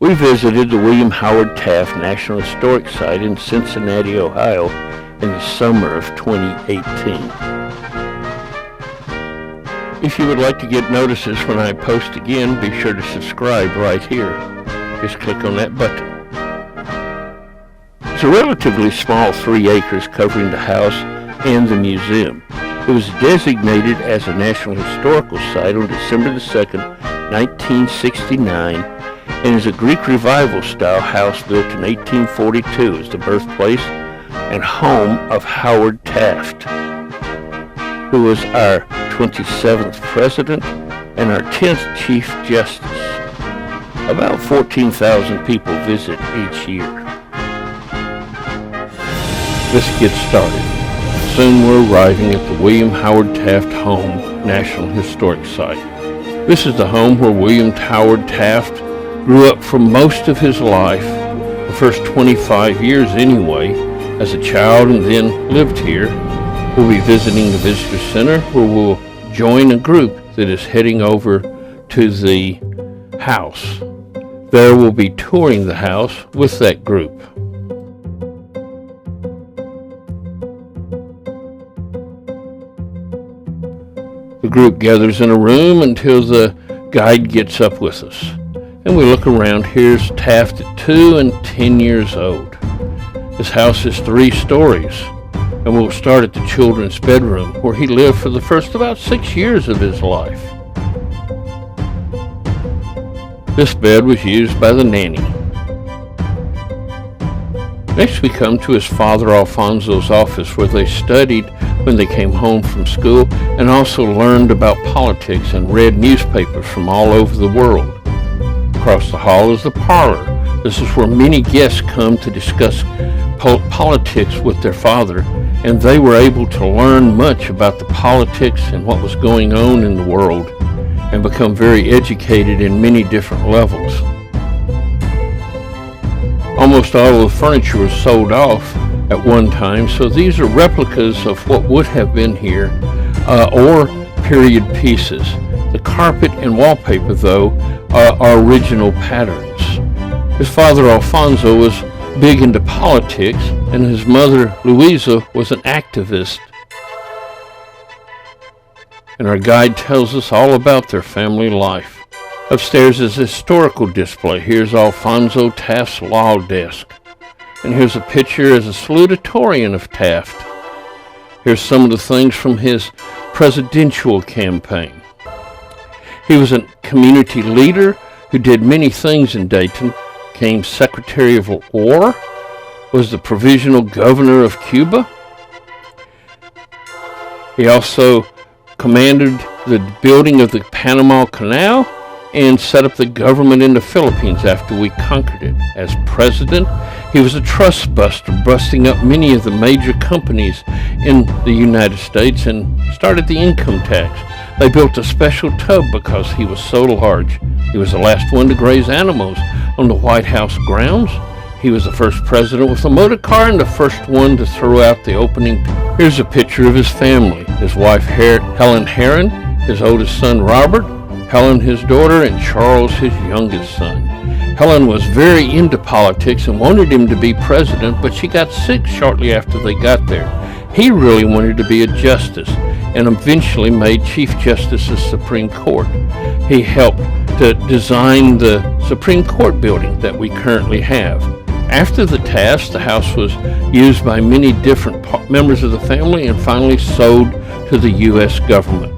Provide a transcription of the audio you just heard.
We visited the William Howard Taft National Historic Site in Cincinnati, Ohio in the summer of 2018. If you would like to get notices when I post again, be sure to subscribe right here. Just click on that button. It's a relatively small 3 acres covering the house and the museum. It was designated as a National Historical Site on December the 2nd, 1969, and is a Greek Revival style house built in 1842 as the birthplace and home of Howard Taft, who was our 27th President and our 10th Chief Justice. About 14,000 people visit each year. Let's get started. Soon we're arriving at the William Howard Taft Home National Historic Site. This is the home where William Howard Taft grew up for most of his life, the first 25 years anyway, as a child, and then lived here. We'll be visiting the Visitor Center, where we'll join a group that is heading over to the house. There we'll be touring the house with that group. The group gathers in a room until the guide gets up with us. And we look around. Here's Taft at 2 and 10 years old. This house is 3 stories. And we'll start at the children's bedroom, where he lived for the first about 6 years of his life. This bed was used by the nanny. Next we come to his father Alfonso's office, where they studied when they came home from school and also learned about politics and read newspapers from all over the world. Across the hall is the parlor. This is where many guests come to discuss politics with their father, and they were able to learn much about the politics and what was going on in the world and become very educated in many different levels. Almost all of the furniture was sold off at one time, so these are replicas of what would have been here or period pieces. The carpet and wallpaper, though, are original patterns. His father Alfonso was big into politics, and his mother Louisa was an activist. And our guide tells us all about their family life. Upstairs is a historical display. Here's Alfonso Taft's law desk. And here's a picture as a salutatorian of Taft. Here's some of the things from his presidential campaign. He was a community leader who did many things in Dayton, became Secretary of War, was the provisional governor of Cuba. He also commanded the building of the Panama Canal and set up the government in the Philippines after we conquered it. As president, he was a trust buster, busting up many of the major companies in the United States and started the income tax. They built a special tub because he was so large. He was the last one to graze animals on the White House grounds. He was the first president with a motor car and the first one to throw out the opening. Here's a picture of his family. His wife Helen Herron, his oldest son Robert, Helen his daughter, and Charles his youngest son. Helen was very into politics and wanted him to be president, but she got sick shortly after they got there. He really wanted to be a justice and eventually made Chief Justice of the Supreme Court. He helped to design the Supreme Court building that we currently have. After the Tafts, the house was used by many different members of the family and finally sold to the U.S. government.